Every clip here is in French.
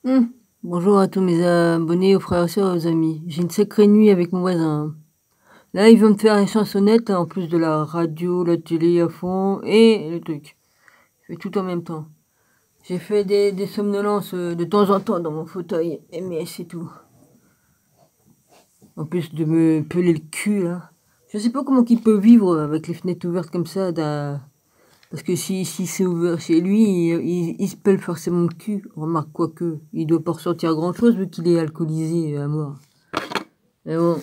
Hum. Bonjour à tous mes abonnés, aux frères et sœurs, aux amis. J'ai une sacrée nuit avec mon voisin. Là, il veut me faire une chansonnette, en plus de la radio, la télé à fond, et le truc. Je fais tout en même temps. J'ai fait des somnolences de temps en temps dans mon fauteuil, mais c'est tout. En plus de me peler le cul, là. Je sais pas comment il peut vivre avec les fenêtres ouvertes comme ça, parce que si c'est ouvert chez lui, il se pèle forcément le cul. Remarque, quoique, il doit pas ressentir grand-chose vu qu'il est alcoolisé à mort. Mais bon,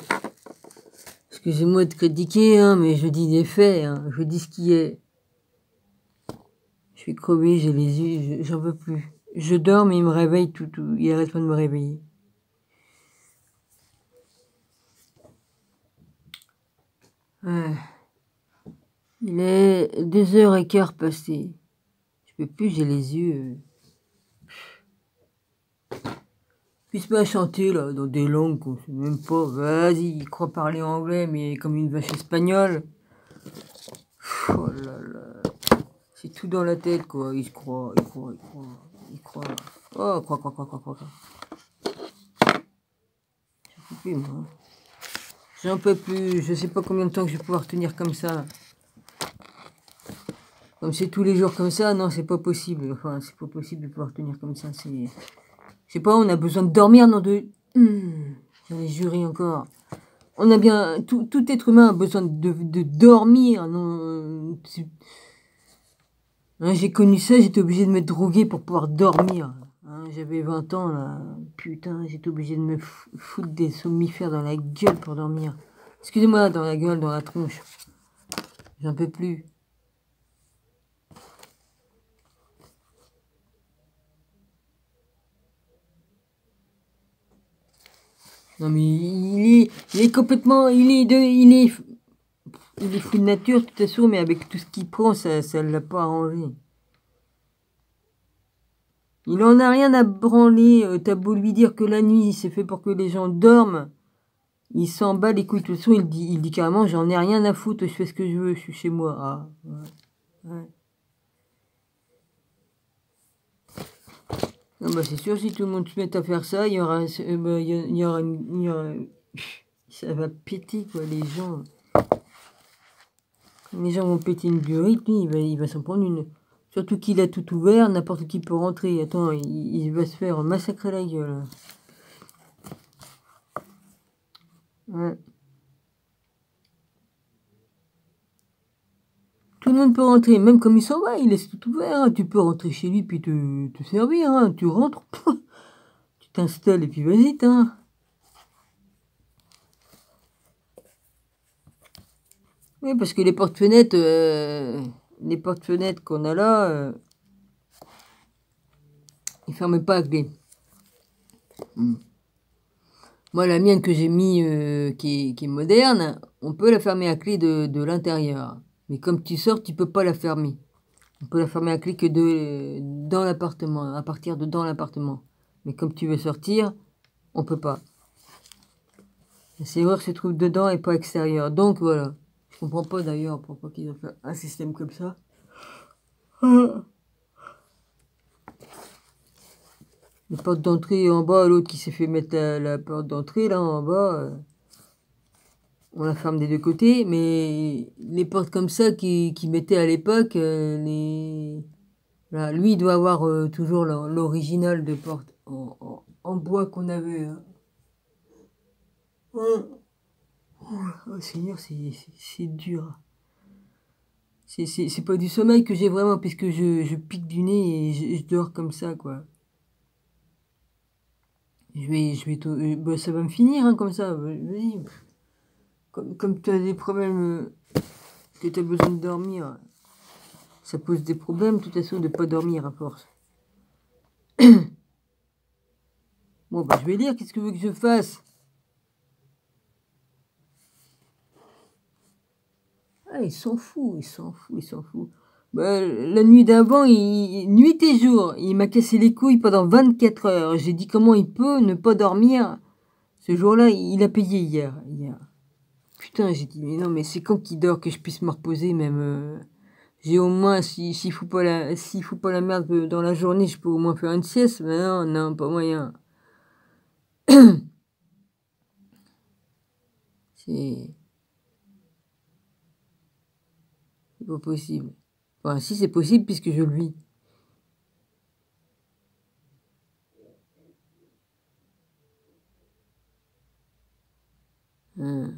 excusez-moi de critiquer, hein, mais je dis des faits, hein, je dis ce qui est. Je suis crevé, j'ai les yeux, j'en veux plus. Je dors, mais il me réveille tout, il arrête pas de me réveiller. Ouais. Il est 2h15 passées. Je peux plus, j'ai les yeux. Puis il se met à chanter, là, dans des langues qu'on sait même pas. Vas-y, il croit parler anglais, mais comme une vache espagnole. Oh là là. C'est tout dans la tête, quoi. Il se croit, il croit, il croit, il croit. Oh, croit. J'ai coupé, moi. J'en peux plus. Je sais pas combien de temps que je vais pouvoir tenir comme ça. Comme c'est tous les jours comme ça, non, c'est pas possible. Enfin, c'est pas possible de pouvoir tenir comme ça. C'est... Je sais pas, on a besoin de dormir, non de... J'en ai juré encore. On a bien... Tout être humain a besoin de dormir. Non, hein, j'ai connu ça, j'étais obligé de me droguer pour pouvoir dormir. Hein, j'avais 20 ans, là. Putain, j'étais obligé de me foutre des somnifères dans la gueule pour dormir. Excusez-moi, dans la gueule, dans la tronche. J'en peux plus. Non mais il est complètement, il est fou de nature de toute façon, mais avec tout ce qu'il prend, ça l'a pas arrangé. Il en a rien à branler. T'as beau lui dire que la nuit c'est fait pour que les gens dorment, il s'en bat les couilles. De toute façon, il dit carrément, j'en ai rien à foutre, je fais ce que je veux, je suis chez moi. Ah, ouais. Non bah c'est sûr, si tout le monde se met à faire ça, il y aura, ça va péter quoi, les gens. Les gens vont péter une durite, lui, il va s'en prendre une. Surtout qu'il a tout ouvert, n'importe qui peut rentrer. Attends, il va se faire massacrer la gueule. Ouais. Tout le monde peut rentrer, même comme il s'en va, il laisse tout ouvert. Hein. Tu peux rentrer chez lui puis te servir. Hein. Tu rentres, tu t'installes et puis vas-y. Hein. Oui, parce que les portes-fenêtres qu'on a là, ils ferment pas à clé. Moi, la mienne que j'ai mis, qui est moderne, on peut la fermer à clé de l'intérieur. Mais comme tu sors, tu peux pas la fermer. On peut la fermer à clé que dans l'appartement, à partir de dans l'appartement. Mais comme tu veux sortir, on peut pas. La serrure se trouve dedans et pas extérieur. Donc voilà. Je comprends pas d'ailleurs pourquoi ils ont fait un système comme ça. La porte d'entrée en bas, l'autre qui s'est fait mettre la porte d'entrée là en bas. On la ferme des deux côtés, mais les portes comme ça qui mettaient à l'époque, là, lui il doit avoir toujours l'original de porte en bois qu'on avait. Hein. Oh Seigneur, c'est dur. C'est pas du sommeil que j'ai vraiment, puisque je pique du nez et je dors comme ça, quoi. Bah, ça va me finir, hein, comme ça. Vas-y. Comme tu as des problèmes, que tu as besoin de dormir, ça pose des problèmes, de toute façon, de pas dormir à force. Bon, bah, je vais lire, qu'est-ce que tu veux que je fasse? Ah, il s'en fout, il s'en fout, il s'en fout. Bah, la nuit d'avant, nuit et jour, il m'a cassé les couilles pendant 24 heures. J'ai dit comment il peut ne pas dormir. Ce jour-là, il a payé hier. Putain, j'ai dit, mais non, mais c'est quand qu'il dort que je puisse me reposer, même. J'ai au moins, s'il fout pas la merde dans la journée, je peux au moins faire une sieste. Mais non, non, pas moyen. C'est pas possible. Enfin, si c'est possible puisque je le vis. Hein.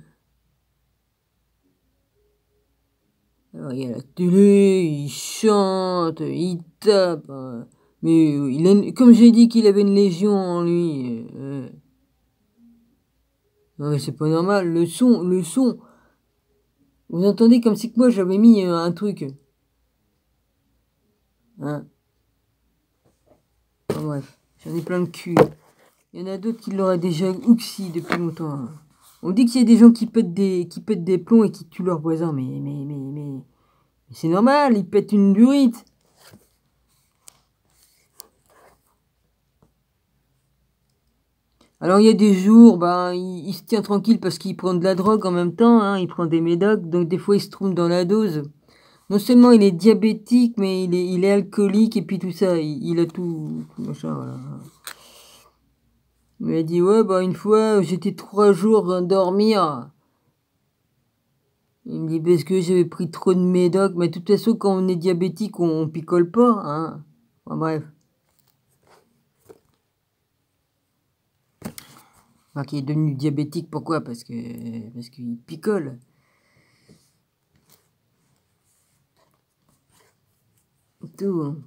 Alors, il y a la télé, il chante, il tape. Mais comme j'ai dit qu'il avait une légion en lui. Non, mais c'est pas normal. Le son. Vous entendez comme si que moi j'avais mis un truc. Hein. Enfin, bref, j'en ai plein le cul. Il y en a d'autres qui l'auraient déjà oxy depuis longtemps. Hein. On dit qu'il y a des gens qui pètent des plombs et qui tuent leurs voisins. Mais c'est normal, ils pètent une durite. Alors il y a des jours, bah, il se tient tranquille parce qu'il prend de la drogue en même temps, hein, il prend des médocs, donc des fois il se trompe dans la dose. Non seulement il est diabétique, mais il est alcoolique et puis tout ça, il a tout machin, voilà. Il m'a dit, ouais, bah une fois j'étais 3 jours sans dormir. Il me dit, parce que j'avais pris trop de médocs, mais de toute façon quand on est diabétique, on picole pas, hein. Enfin, bref. Enfin, qui est devenu diabétique, pourquoi? Parce qu'il picole. Tout. Hein.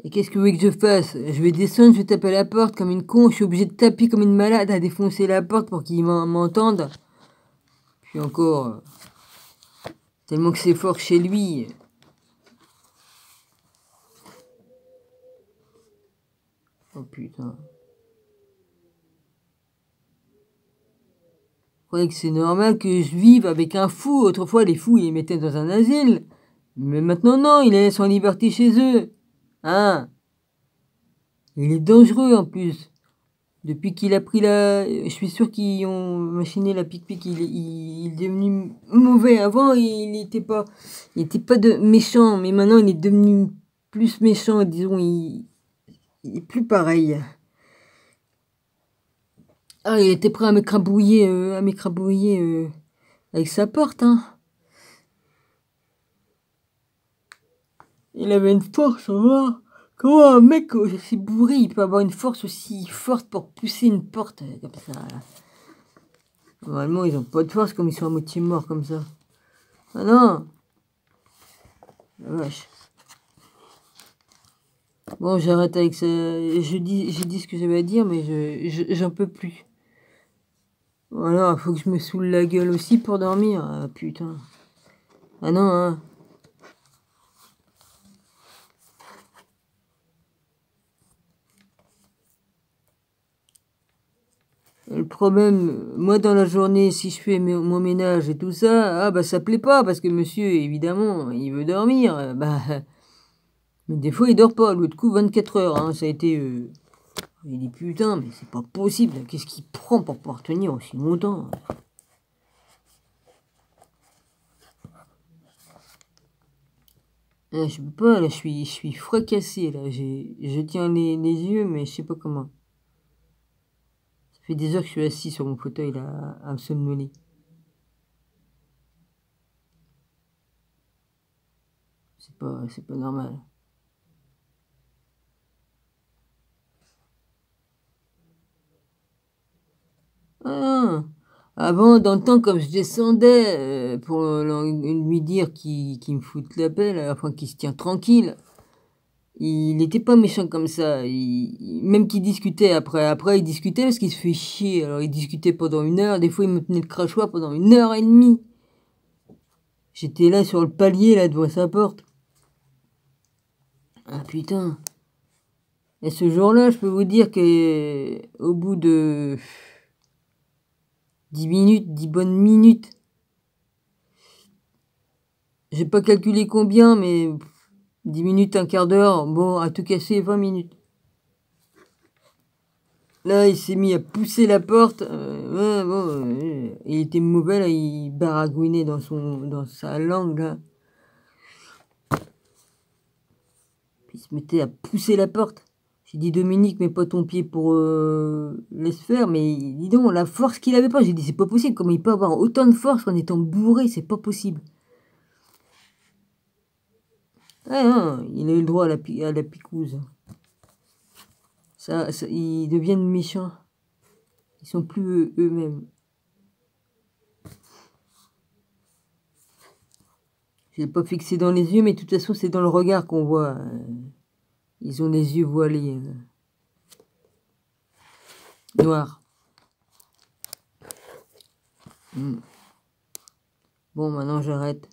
Et qu'est-ce que vous voulez que je fasse? Je vais descendre, je vais taper à la porte comme une con. Je suis obligé de taper comme une malade à défoncer la porte pour qu'ils m'entendent. Puis encore, tellement que c'est fort chez lui. Oh putain. Vous croyez que c'est normal que je vive avec un fou? Autrefois, les fous, ils les mettaient dans un asile. Mais maintenant, non, ils les laissent en liberté chez eux. Hein? Il est dangereux en plus. Depuis qu'il a pris la... Je suis sûr qu'ils ont machiné la pique-pique. Il est devenu mauvais. Avant, il était pas de méchant. Mais maintenant, il est devenu plus méchant. Disons, il est plus pareil. Ah, il était prêt à m'écrabouiller avec sa porte, hein. Il avait une force, on voit. Comment un mec aussi bourré, il peut avoir une force aussi forte pour pousser une porte comme ça. Normalement, ils ont pas de force comme ils sont à moitié morts comme ça. Ah non! La vache. Bon, j'arrête avec ça. J'ai dit ce que j'avais à dire, mais j'en peux plus. Voilà, faut que je me saoule la gueule aussi pour dormir. Ah, putain. Ah non, hein. Le problème, moi dans la journée, si je fais mon ménage et tout ça, ah bah ça plaît pas parce que monsieur, évidemment, il veut dormir. Bah, mais des fois il dort pas. L'autre coup, 24 heures, hein, ça a été. Il dit putain, mais c'est pas possible. Qu'est-ce qu'il prend pour pouvoir tenir aussi longtemps? Là, je peux pas, là, je suis fracassé, là. Je tiens les yeux, mais je sais pas comment. Ça fait des heures que je suis assis sur mon fauteuil, là, à me somnoler. C'est pas normal. Ah, avant, dans le temps, comme je descendais pour lui dire qu'il me foute la paix, enfin qu'il se tient tranquille, il n'était pas méchant comme ça. Même qu'il discutait après il discutait parce qu'il se fait chier. Alors il discutait pendant 1 heure, des fois il me tenait le crachoir pendant 1 heure et demie. J'étais là sur le palier là devant sa porte. Ah putain. Et ce jour-là, je peux vous dire que au bout de 10 minutes, 10 bonnes minutes, j'ai pas calculé combien, mais 10 minutes, un quart d'heure, bon, à tout casser, 20 minutes. Là, il s'est mis à pousser la porte. Ouais, bon, il était mauvais, là, il baragouinait dans sa langue, là. Puis il se mettait à pousser la porte. J'ai dit, Dominique, mets pas ton pied pour laisse faire, mais dis donc, la force qu'il avait pas. J'ai dit, c'est pas possible. Comment il peut avoir autant de force en étant bourré? C'est pas possible. Ah non, il a eu le droit à la picouse. Ils deviennent méchants. Ils sont plus eux-mêmes. Je l'ai pas fixé dans les yeux, mais de toute façon, c'est dans le regard qu'on voit. Ils ont les yeux voilés. Noirs. Bon, maintenant, j'arrête.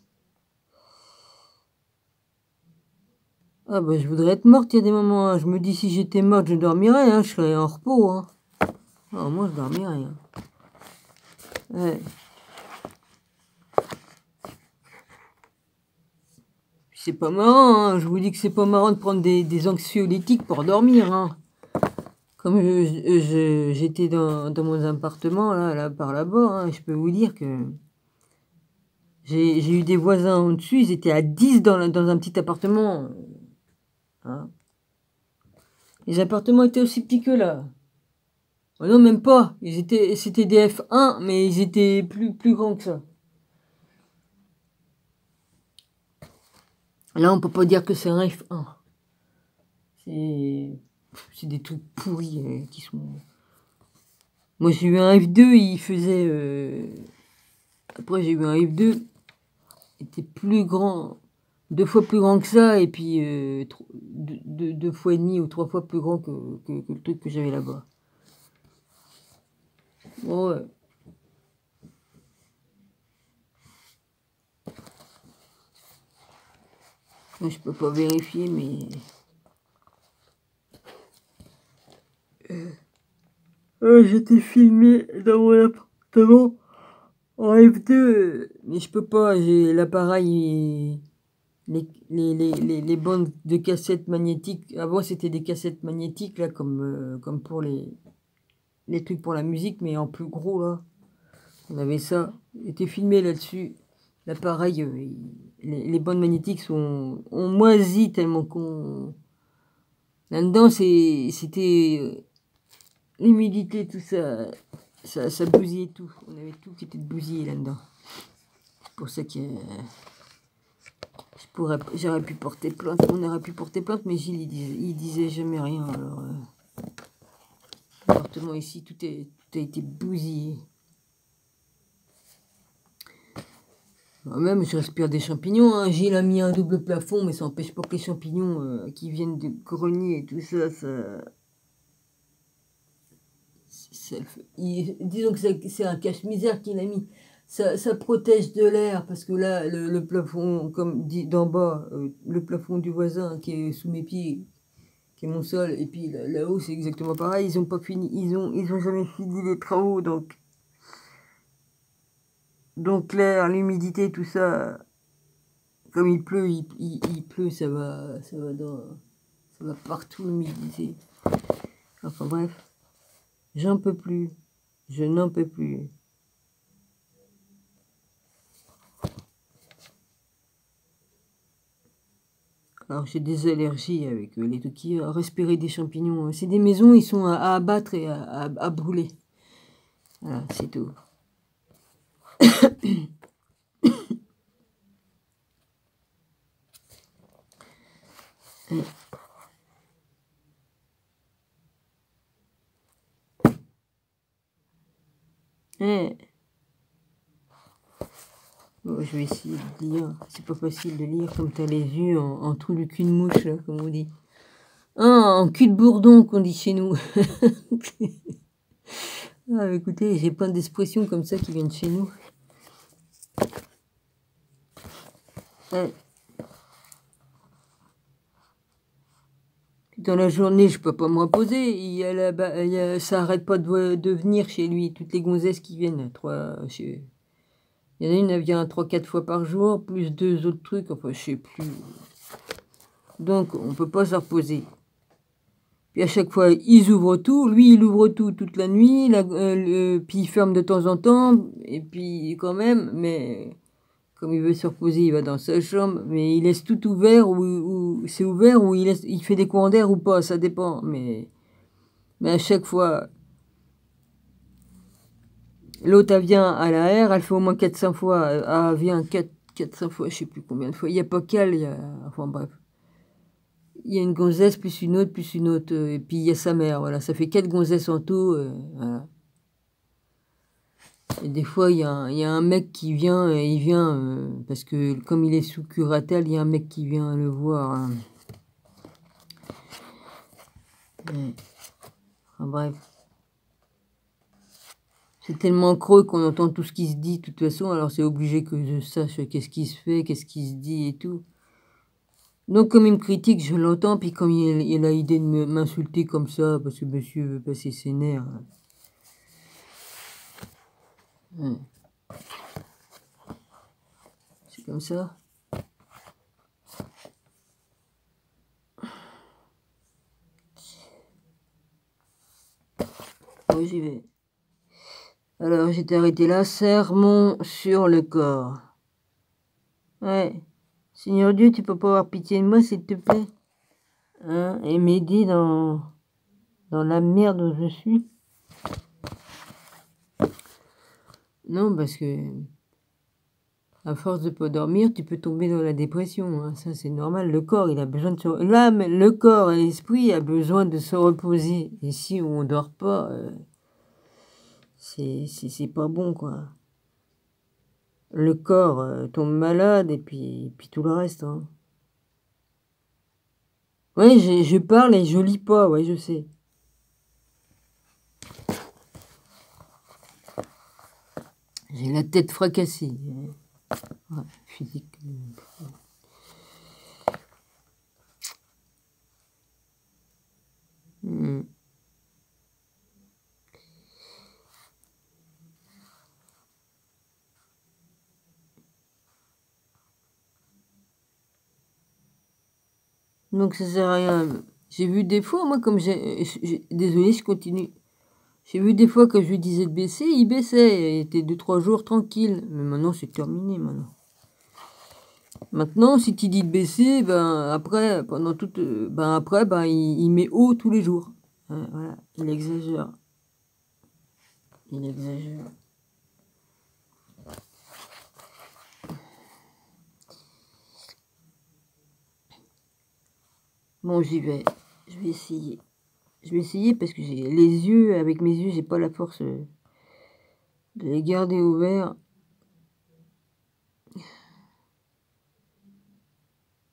Ah bah je voudrais être morte, il y a des moments. Hein. Je me dis, si j'étais morte, je dormirais. Hein. Je serais en repos. Hein. Ah, moi, je dormirais. Hein. Ouais. C'est pas marrant, hein. Je vous dis que c'est pas marrant de prendre des anxiolytiques pour dormir. Hein. Comme j'étais dans mon appartement, là par là-bas, hein, je peux vous dire que j'ai eu des voisins en dessus, ils étaient à 10 dans un petit appartement. Hein. Les appartements étaient aussi petits que là. Oh non, même pas. C'était des F1, mais ils étaient plus grands que ça. Là, on peut pas dire que c'est un F1. C'est des trucs pourris qui sont... Moi, j'ai eu un F2, il faisait... Après, j'ai eu un F2, il était plus grand, 2 fois plus grand que ça, et puis 2 fois et demi ou 3 fois plus grand que le truc que j'avais là-bas. Bon, ouais. Moi, je peux pas vérifier, mais... j'étais filmé dans mon appartement en F2, mais je peux pas, j'ai l'appareil, les bandes de cassettes magnétiques. Avant, c'était des cassettes magnétiques, là, comme pour les trucs pour la musique, mais en plus gros, là. On avait ça, était filmé là-dessus. L'appareil, les bandes magnétiques ont moisi tellement qu'on... Là-dedans, c'était l'humidité, tout ça, ça bousillait tout. On avait tout qui était bousillé là-dedans. C'est pour ça que j'aurais pu porter plainte. On aurait pu porter plainte, mais Gilles, il disait jamais rien. Alors, l'appartement ici, tout a été bousillé. Même, je respire des champignons. Hein. Gilles a mis un double plafond, mais ça n'empêche pas que les champignons qui viennent du grenier et tout ça, disons que c'est un cache-misère qu'il a mis. Ça protège de l'air, parce que là, le plafond, comme dit d'en bas, le plafond du voisin qui est sous mes pieds, qui est mon sol, et puis là-haut, c'est exactement pareil. Ils ont pas fini, ils ont jamais fini les travaux, donc l'air, l'humidité, tout ça, comme il pleut, il pleut, ça va partout l'humidité. Enfin bref, j'en peux plus, je n'en peux plus. Alors j'ai des allergies avec les trucs qui respirer des champignons. C'est des maisons, ils sont à abattre et à brûler. Voilà, c'est tout. Bon, je vais essayer de lire. C'est pas facile de lire comme t'as les yeux en trou du cul de mouche, là, comme on dit. Ah, en cul de bourdon, qu'on dit chez nous. Ah, écoutez, j'ai plein d'expressions comme ça qui viennent chez nous. Dans la journée, je peux pas me reposer. Ça arrête pas de venir chez lui. Toutes les gonzesses qui viennent. Il y en a une, elle vient 3-4 fois par jour, plus 2 autres trucs. Enfin, je sais plus. Donc, on peut pas se reposer. Puis à chaque fois, ils ouvrent tout. Lui, il ouvre tout toute la nuit. Puis il ferme de temps en temps. Et puis quand même, mais comme il veut se reposer, il va dans sa chambre. Mais il laisse tout ouvert ou c'est ouvert ou il fait des courants d'air ou pas. Ça dépend. Mais à chaque fois, l'autre, elle vient à la R. Elle fait au moins 400 fois. Elle vient 400 fois, je sais plus combien de fois. Il n'y a pas qu'elle. Enfin bref. Il y a une gonzesse, plus une autre, et puis il y a sa mère, voilà, ça fait 4 gonzesses en tout, voilà. Et des fois, il y a un mec qui vient, il vient, parce que comme il est sous curatelle, il y a un mec qui vient le voir. Hein. Ouais. Enfin, bref. C'est tellement creux qu'on entend tout ce qui se dit, de toute façon, alors c'est obligé que je sache qu'est-ce qui se fait, qu'est-ce qui se dit et tout. Donc, comme il me critique, je l'entends, puis comme il a l'idée de m'insulter comme ça, parce que monsieur veut passer ses nerfs. Ouais. C'est comme ça. Oui, j'y vais. Alors, j'étais arrêté là. Sermon sur le corps. Ouais. Seigneur Dieu, tu peux pas avoir pitié de moi, s'il te plaît, hein, et m'aider dans la merde où je suis. Non, parce que à force de pas dormir, tu peux tomber dans la dépression. Hein. Ça, c'est normal. Le corps, il a besoin de se... L'âme, le corps et l'esprit a besoin de se reposer. Et si on dort pas, c'est pas bon, quoi. Le corps tombe malade et puis tout le reste. Hein. Oui, je parle et je lis pas, ouais, je sais. J'ai la tête fracassée. Ouais, physique. Hmm. Donc ça sert à rien. J'ai vu des fois, moi, comme désolé, je continue. J'ai vu des fois que je lui disais de baisser, il baissait. Il était 2-3 jours tranquille. Mais maintenant, c'est terminé, maintenant. Maintenant, si tu dis de baisser, ben après, pendant toute, ben après, ben il met haut tous les jours. Ouais, voilà, il exagère. Il exagère. Bon, j'y vais. Je vais essayer. Je vais essayer parce que j'ai les yeux, avec mes yeux, j'ai pas la force de les garder ouverts.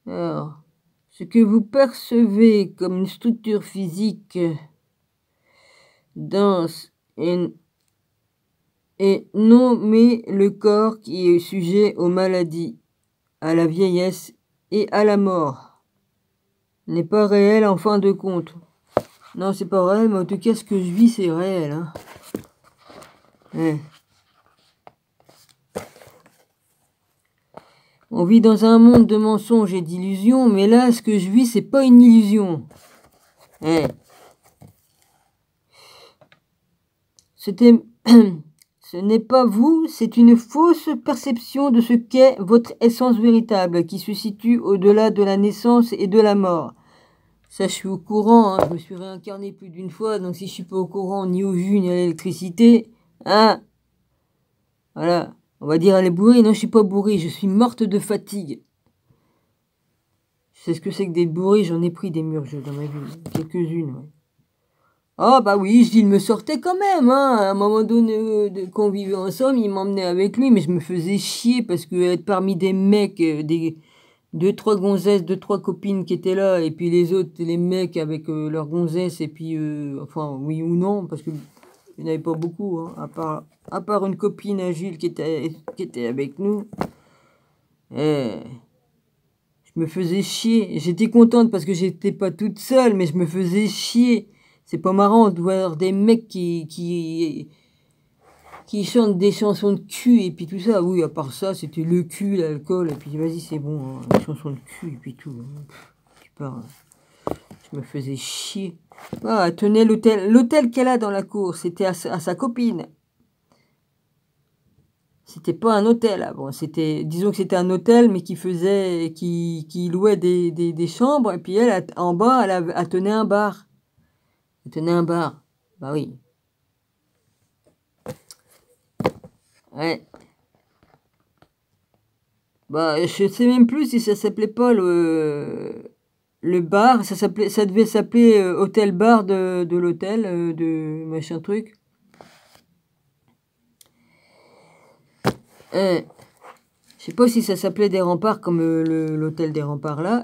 Alors, ce que vous percevez comme une structure physique dense et nommez le corps qui est sujet aux maladies, à la vieillesse et à la mort. N'est pas réel en fin de compte. Non, c'est pas réel, mais en tout cas, ce que je vis, c'est réel. Hein. Ouais. On vit dans un monde de mensonges et d'illusions, mais là, ce que je vis, c'est pas une illusion. Ouais. Ce n'est pas vous, c'est une fausse perception de ce qu'est votre essence véritable, qui se situe au-delà de la naissance et de la mort. Ça, je suis au courant, hein, je me suis réincarné plus d'une fois, donc si je suis pas au courant ni au jus ni à l'électricité, hein, voilà, on va dire elle est bourrée, non, je suis pas bourrée, je suis morte de fatigue. Je sais ce que c'est que d'être bourrée, j'en ai pris des murges dans ma vie, quelques-unes, ouais. Ah bah oui, il me sortait quand même, hein. À un moment donné, quand on vivait ensemble, il m'emmenait avec lui, mais je me faisais chier parce que être parmi des mecs, des 2-3 gonzesses, 2-3 copines qui étaient là, et puis les autres, les mecs avec leurs gonzesses, et puis, enfin, oui ou non, parce que il n'y en avait pas beaucoup, hein, à part une copine à Gilles qui était avec nous. Et je me faisais chier. J'étais contente parce que j'étais pas toute seule, mais je me faisais chier. C'est pas marrant de voir des mecs qui chantent des chansons de cul et puis tout ça. Oui, à part ça, c'était le cul, l'alcool, et puis vas-y, c'est bon, hein, les chansons de cul et puis tout. Hein. Tu pars. Je me faisais chier. Ah, elle tenait l'hôtel qu'elle a dans la cour, c'était à sa copine. C'était pas un hôtel, là. Bon, disons que c'était un hôtel, mais qui louait des chambres, et puis elle, en bas, elle tenait un bar. Elle tenait un bar. Bah oui. Ouais. Bah, je sais même plus si ça s'appelait pas le bar, ça devait s'appeler hôtel bar de l'hôtel, de machin truc. Je sais pas si ça s'appelait des remparts comme l'hôtel des remparts là.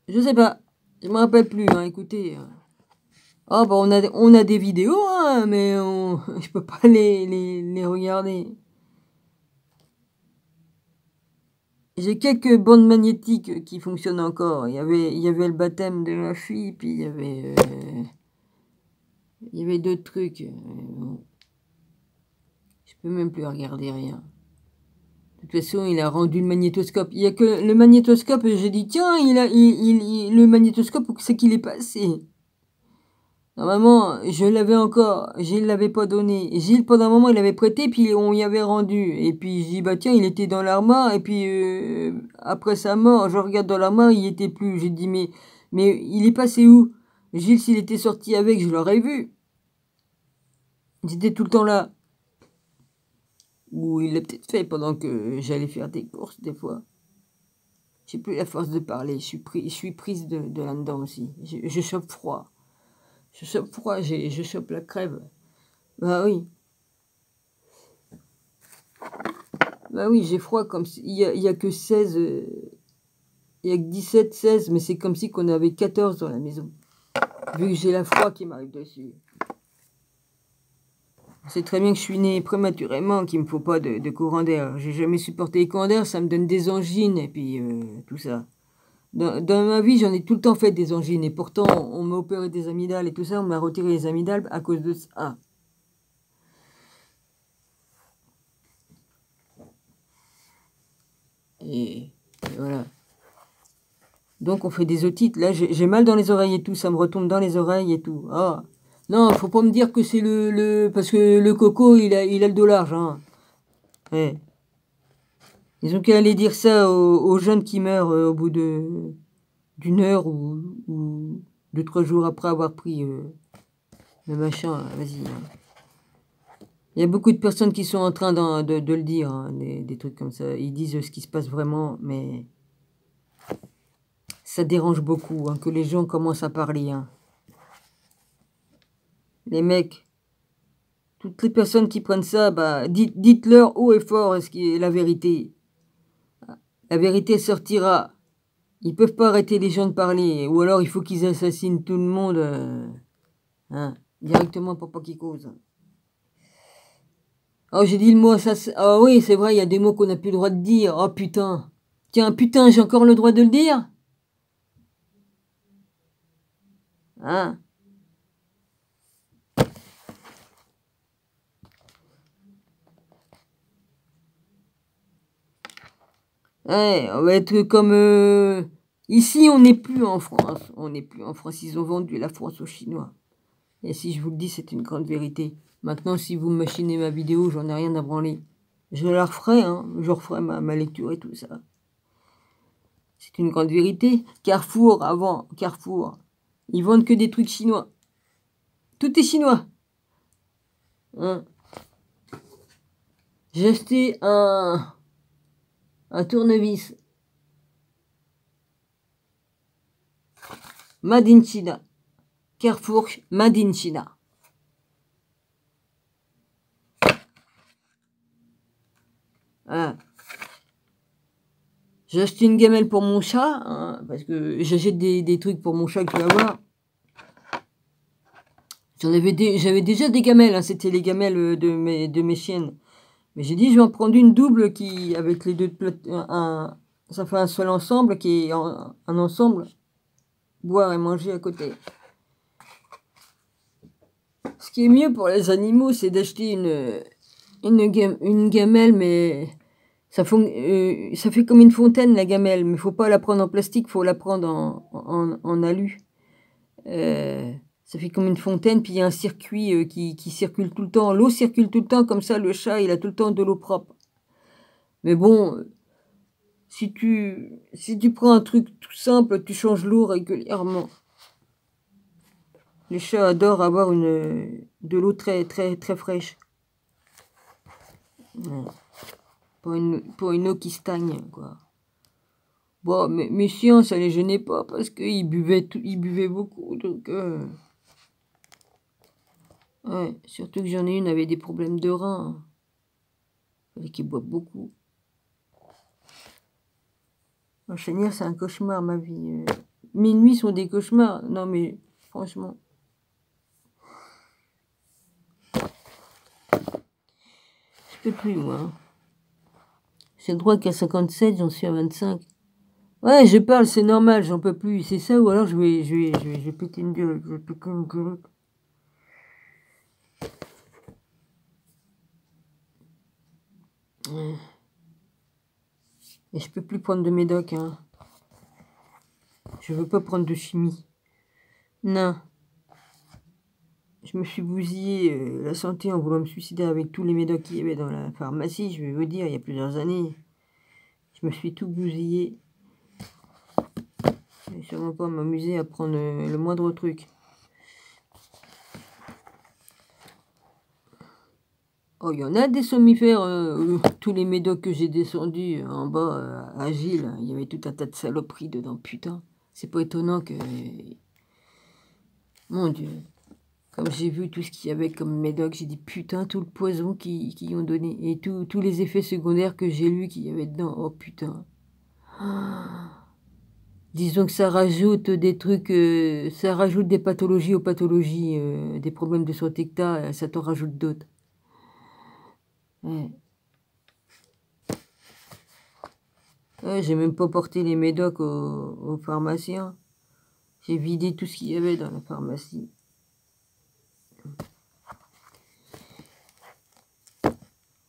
Je sais pas. Je me rappelle plus, hein, écoutez. Ah bah on a des vidéos, hein, mais je peux pas les regarder. J'ai quelques bandes magnétiques qui fonctionnent encore. Il y avait le baptême de ma fille, puis il y avait d'autres trucs. Je peux même plus regarder rien. De toute façon, il a rendu le magnétoscope. Il y a que le magnétoscope, j'ai dit, tiens, le magnétoscope, c'est qu'il est passé. Normalement, je l'avais encore, Gilles l'avait pas donné. Gilles, pendant un moment, il avait prêté, puis on y avait rendu. Et puis, je dis, bah tiens, il était dans l'armoire, et puis après sa mort, je regarde dans l'armoire, il était plus. J'ai dit, mais il est passé où? Gilles, s'il était sorti avec, je l'aurais vu. Il était tout le temps là. Ou il l'a peut-être fait pendant que j'allais faire des courses, des fois. J'ai plus la force de parler, je suis prise de là-dedans aussi. Je chope froid. Je chope froid, je chope la crève. Bah oui. Bah oui, j'ai froid comme si... Il y a que 16... il y a que 17, 16, mais c'est comme si qu'on avait 14 dans la maison. Vu que j'ai la froid qui m'arrive dessus. C'est très bien que je suis né prématurément, qu'il me faut pas de courant d'air. J'ai jamais supporté les courants d'air, ça me donne des angines et puis tout ça. Dans ma vie, j'en ai tout le temps fait des angines. Et pourtant, on m'a opéré des amygdales et tout ça. On m'a retiré les amygdales à cause de ça. Et voilà. Donc, on fait des otites. Là, j'ai mal dans les oreilles et tout. Ça me retombe dans les oreilles et tout. Ah. Non, faut pas me dire que c'est parce que le coco, il a le dos large. Hein. Ouais. Ils ont qu'à aller dire ça aux jeunes qui meurent au bout d'une heure ou 2-3 jours après avoir pris le machin. Vas-y. Hein. Il y a beaucoup de personnes qui sont en train de le dire, hein, des trucs comme ça. Ils disent ce qui se passe vraiment, mais ça dérange beaucoup hein, que les gens commencent à parler. Hein. Les mecs, toutes les personnes qui prennent ça, bah, dites-leur haut et fort ce qui est la vérité. La vérité sortira. Ils peuvent pas arrêter les gens de parler, ou alors il faut qu'ils assassinent tout le monde hein, directement pour pas qu'ils causent. Oh, j'ai dit le mot assassin. Ah oui, c'est vrai, il y a des mots qu'on n'a plus le droit de dire. Oh putain. Tiens, putain, j'ai encore le droit de le dire? Hein? Ouais, on va être comme... Ici, on n'est plus en France. On n'est plus en France. Ils ont vendu la France aux Chinois. Et si je vous le dis, c'est une grande vérité. Maintenant, si vous machinez ma vidéo, j'en ai rien à branler. Je la referai, hein. Je referai ma lecture et tout ça. C'est une grande vérité. Carrefour, avant, Carrefour. Ils vendent que des trucs chinois. Tout est chinois. Hein. J'ai acheté un tournevis. Made in China. Carrefour, Made in China. Voilà. J'ai acheté une gamelle pour mon chat, hein, parce que j'achète des trucs pour mon chat que je vais avoir. J'avais déjà des gamelles, hein, c'était les gamelles de mes chiennes. Mais j'ai dit, je vais en prendre une double qui, avec les deux, ça fait un seul ensemble qui est un ensemble, boire et manger à côté. Ce qui est mieux pour les animaux, c'est d'acheter une gamelle, mais ça fait comme une fontaine, la gamelle. Mais il faut pas la prendre en plastique, faut la prendre en alu. Ça fait comme une fontaine, puis il y a un circuit qui circule tout le temps. L'eau circule tout le temps, comme ça le chat, il a tout le temps de l'eau propre. Mais bon, si tu prends un truc tout simple, tu changes l'eau régulièrement. Les chats adorent avoir de l'eau très, très, très fraîche. Ouais. Pour une eau qui stagne, quoi. Bon, mais mes chiens, ça les gênait pas parce qu'ils buvaient beaucoup. Donc, ouais, surtout que j'en ai une avec des problèmes de reins. Il fallait qu'ils boivent beaucoup. Chenir, c'est un cauchemar, ma vie. Mes nuits sont des cauchemars. Non, mais franchement. Je peux plus, moi. J'ai le droit qu'à 57, j'en suis à 25. Ouais, je parle, c'est normal, j'en peux plus. C'est ça, ou alors je vais péter une gueule. Je vais péter une gueule. Ouais. Et je peux plus prendre de médoc, hein. Je veux pas prendre de chimie. Non. Je me suis bousillé la santé en voulant me suicider avec tous les médocs qu'il y avait dans la pharmacie, je vais vous dire, il y a plusieurs années. Je me suis tout bousillé. Je vais sûrement pas m'amuser à prendre le moindre truc. Oh, il y en a des somnifères, tous les médocs que j'ai descendus en bas à Gilles, il y avait tout un tas de saloperies dedans, putain. C'est pas étonnant que... Mon Dieu. Comme j'ai vu tout ce qu'il y avait comme médoc, j'ai dit putain, tout le poison qu'ils ont donné. Et tous les effets secondaires que j'ai lus qu'il y avait dedans. Oh putain. Disons que ça rajoute des trucs, ça rajoute des pathologies aux pathologies, des problèmes de santé que t'as, ça t'en rajoute d'autres. Ouais. Ouais, j'ai même pas porté les médocs au pharmacien. J'ai vidé tout ce qu'il y avait dans la pharmacie.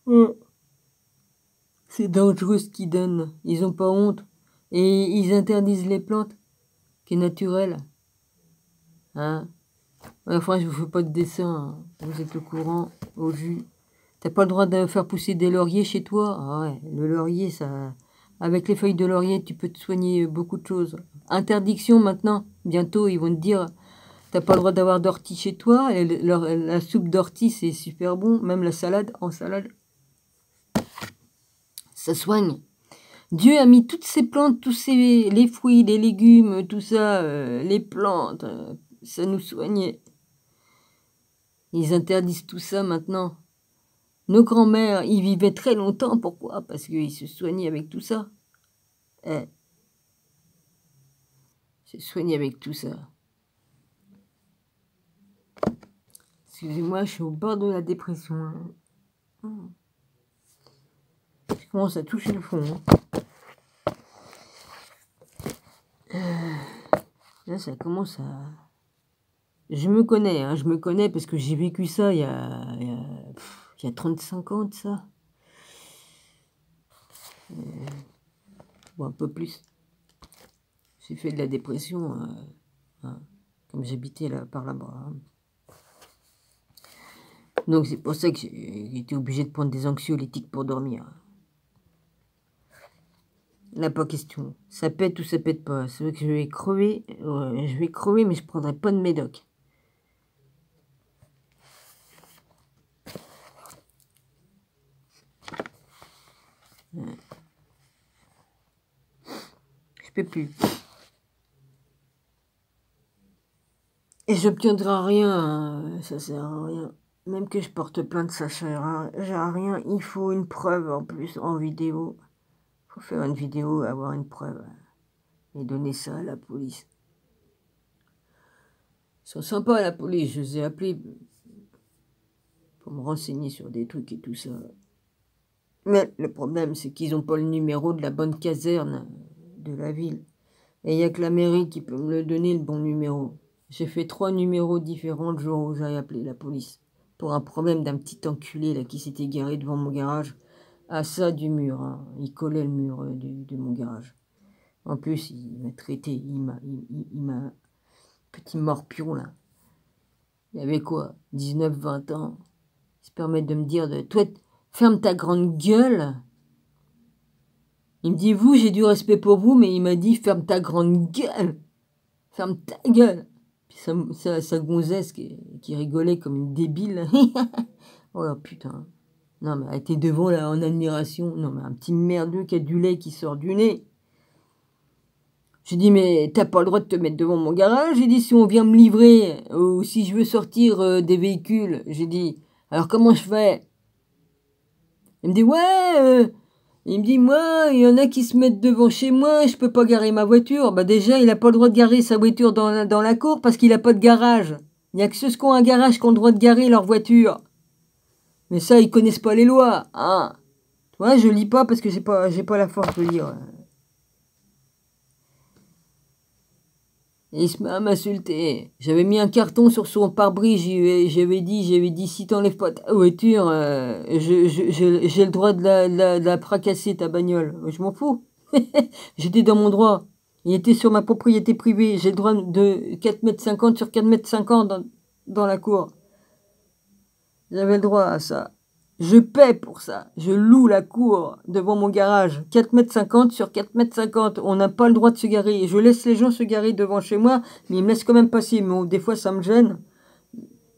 Ouais. C'est dangereux ce qu'ils donnent. Ils ont pas honte. Et ils interdisent les plantes, qui est naturel. Hein? Enfin, je vous fais pas de dessin. Hein. Vous êtes au courant, au jus. T'as pas le droit de faire pousser des lauriers chez toi? Ah ouais, le laurier, ça... Avec les feuilles de laurier, tu peux te soigner beaucoup de choses. Interdiction maintenant. Bientôt, ils vont te dire, t'as pas le droit d'avoir d'ortie chez toi. Et la soupe d'ortie, c'est super bon. Même la salade, en salade, ça soigne. Dieu a mis toutes ces plantes, les fruits, les légumes, tout ça, les plantes, ça nous soignait. Ils interdisent tout ça maintenant. Nos grands-mères, ils vivaient très longtemps. Pourquoi? Parce qu'ils se soignaient avec tout ça. Eh, se soignaient avec tout ça. Excusez-moi, je suis au bord de la dépression. Hein. Je commence à toucher le fond. Hein. Là, ça commence à... Je me connais, hein, je me connais parce que j'ai vécu ça il y a 35 ans de ça. Ou un peu plus. J'ai fait de la dépression, hein, comme j'habitais là, par là-bas. Hein. Donc c'est pour ça que j'ai été obligé de prendre des anxiolytiques pour dormir. Là, pas question. Ça pète ou ça pète pas. C'est vrai que je vais crever. Ouais, je vais crever, mais je prendrai pas de médoc. Ouais. Je peux plus. Et j'obtiendrai rien. Hein. Ça sert à rien. Même que je porte plainte, ça sert à rien. Il faut une preuve en plus en vidéo. Il faut faire une vidéo, avoir une preuve. Et donner ça à la police. Ils sont sympas, la police. Je les ai appelés pour me renseigner sur des trucs et tout ça. Mais le problème, c'est qu'ils n'ont pas le numéro de la bonne caserne de la ville. Et il n'y a que la mairie qui peut me le donner, le bon numéro. J'ai fait 3 numéros différents le jour où j'ai appelé la police. Pour un problème d'un petit enculé là, qui s'était garé devant mon garage. À ça du mur. Hein. Il collait le mur de mon garage. En plus, il m'a traité, il m'a Petit morpion, là. Il avait quoi? 19, 20 ans. Il se permet de me dire de... Toi, ferme ta grande gueule. Il me dit, vous, j'ai du respect pour vous, mais il m'a dit, ferme ta grande gueule. Ferme ta gueule. Puis sa gonzesse qui rigolait comme une débile. Oh là, putain. Non, mais elle était devant, là, en admiration. Non, mais un petit merdeux qui a du lait qui sort du nez. J'ai dit, mais t'as pas le droit de te mettre devant mon garage. J'ai dit, si on vient me livrer, ou si je veux sortir des véhicules, j'ai dit, alors comment je fais? Il me dit, ouais, il me dit, moi, il y en a qui se mettent devant chez moi, je peux pas garer ma voiture. Bah déjà, il a pas le droit de garer sa voiture dans la cour parce qu'il a pas de garage. Il y a que ceux qui ont un garage qui ont le droit de garer leur voiture. Mais ça, ils connaissent pas les lois, hein. Tu vois, je lis pas parce que j'ai pas la force de lire. Et il se met à m'insulter. J'avais mis un carton sur son pare-brise. J'avais dit, si t'enlèves pas ta voiture, j'ai le droit de la fracasser, ta bagnole. Je m'en fous. J'étais dans mon droit. Il était sur ma propriété privée. J'ai le droit de 4,50 m sur 4,50 m dans la cour. J'avais le droit à ça. Je paie pour ça. Je loue la cour devant mon garage. 4,50 m sur 4,50 m. On n'a pas le droit de se garer. Je laisse les gens se garer devant chez moi, mais ils me laissent quand même passer. Mais bon, des fois, ça me gêne.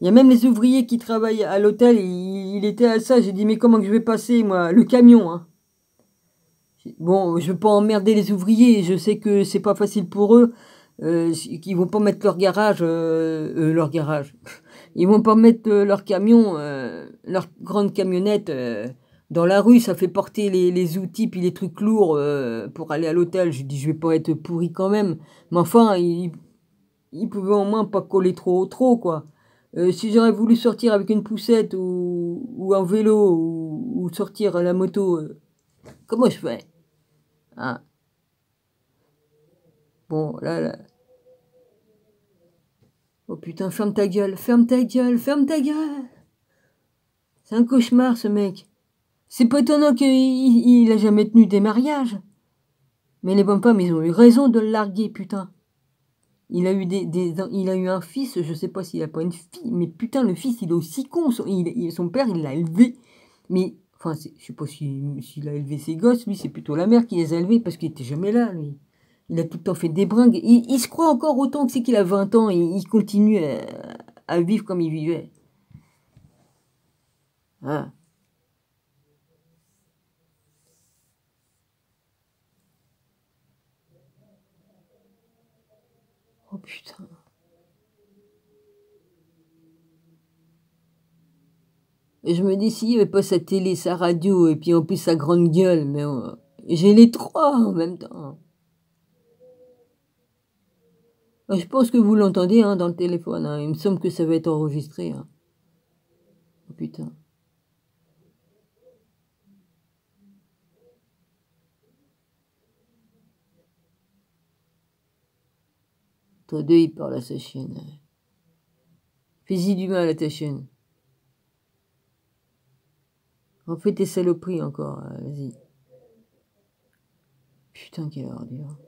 Il y a même les ouvriers qui travaillent à l'hôtel. Il était à ça. J'ai dit, mais comment que je vais passer, moi? Le camion, hein. Bon, je veux pas emmerder les ouvriers. Je sais que c'est pas facile pour eux. Qu'ils vont pas mettre leur garage. Ils vont pas mettre leur camion, leur grande camionnette dans la rue. Ça fait porter les outils puis les trucs lourds pour aller à l'hôtel. Je dis, je vais pas être pourri quand même. Mais enfin, ils pouvaient au moins pas coller trop, quoi. Si j'aurais voulu sortir avec une poussette ou un vélo ou sortir à la moto, comment je fais? Hein? Bon, là. Oh putain, ferme ta gueule, ferme ta gueule, ferme ta gueule. C'est un cauchemar, ce mec. C'est pas étonnant qu'il a jamais tenu des mariages. Mais les bonnes femmes, ils ont eu raison de le larguer, putain. Il a eu il a eu un fils, je sais pas s'il a pas une fille, mais putain, le fils, il est aussi con. Son père, il l'a élevé. Mais, enfin, je sais pas s'il a élevé ses gosses, lui, c'est plutôt la mère qui les a élevés parce qu'il était jamais là, lui. Il a tout le temps fait des bringues. Il se croit encore autant que c'est qu'il a 20 ans et il continue à vivre comme il vivait. Ah. Oh putain. Et je me dis, s'il n'y avait pas sa télé, sa radio, et puis en plus sa grande gueule, mais j'ai les trois en même temps. Je pense que vous l'entendez hein, dans le téléphone. Hein. Il me semble que ça va être enregistré. Hein. Oh putain. Toi deux, il parle à sa chienne. Fais-y du mal à ta chienne. Refais tes saloperies encore. Vas-y. Putain, quelle ordure.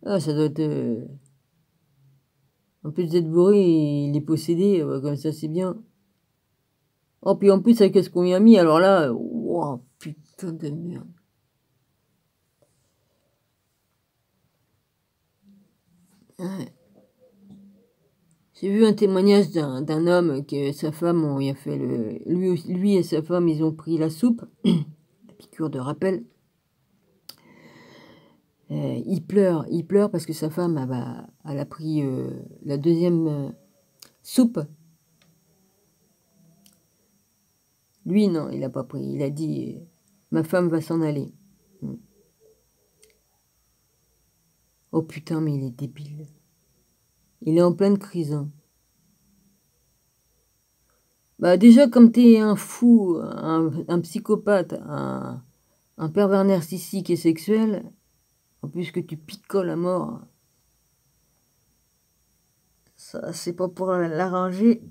Ah, ça doit être... En plus d'être bourré, il est possédé. Comme ça, c'est bien. Oh, puis en plus, avec ce qu'on y a mis, alors là... Wow, putain de merde. Ouais. J'ai vu un témoignage d'un homme que sa femme, on y a fait lui et sa femme, ils ont pris la soupe, la piqûre de rappel. Il pleure parce que sa femme, elle a pris la deuxième soupe. Lui, non, il n'a pas pris. Il a dit, ma femme va s'en aller. Oh putain, mais il est débile. Il est en pleine crise. Hein. Bah déjà, comme t'es un fou, un psychopathe, un pervers narcissique et sexuel, en plus que tu picoles à mort, ça c'est pas pour l'arranger.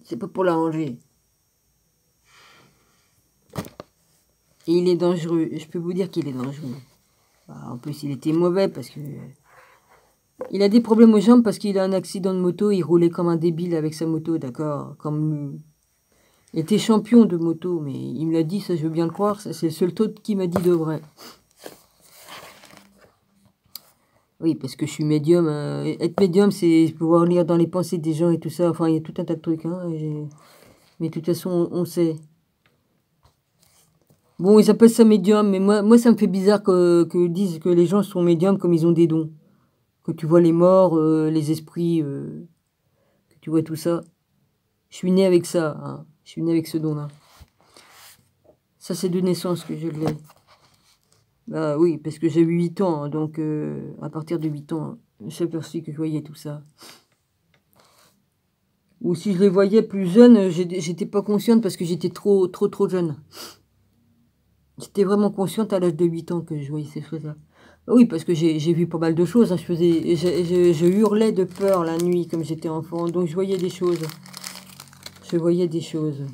C'est pas pour l'arranger. Et il est dangereux. Je peux vous dire qu'il est dangereux. Bah, en plus, il était mauvais parce que... Il a des problèmes aux jambes parce qu'il a un accident de moto. Il roulait comme un débile avec sa moto, d'accord. Comme... Il était champion de moto, mais il me l'a dit, ça je veux bien le croire. C'est le seul truc qui m'a dit de vrai. Oui, parce que je suis médium. Être médium, c'est pouvoir lire dans les pensées des gens et tout ça. Enfin, il y a tout un tas de trucs. Hein, mais de toute façon, on sait. Bon, ils appellent ça médium, mais moi ça me fait bizarre que disent que les gens sont médiums comme ils ont des dons. Que tu vois les morts, les esprits, que tu vois tout ça. Je suis né avec ça, hein. Je suis né avec ce don-là. Ça, c'est de naissance que je l'ai. Bah oui, parce que j'ai eu 8 ans, hein, donc à partir de 8 ans, je me suis aperçu que je voyais tout ça. Ou si je les voyais plus jeunes, j'étais pas consciente parce que j'étais trop jeune. J'étais vraiment consciente à l'âge de 8 ans que je voyais ces choses-là. Oui, parce que j'ai vu pas mal de choses. Hein. Je hurlais de peur la nuit comme j'étais enfant. Donc je voyais des choses. Je voyais des choses.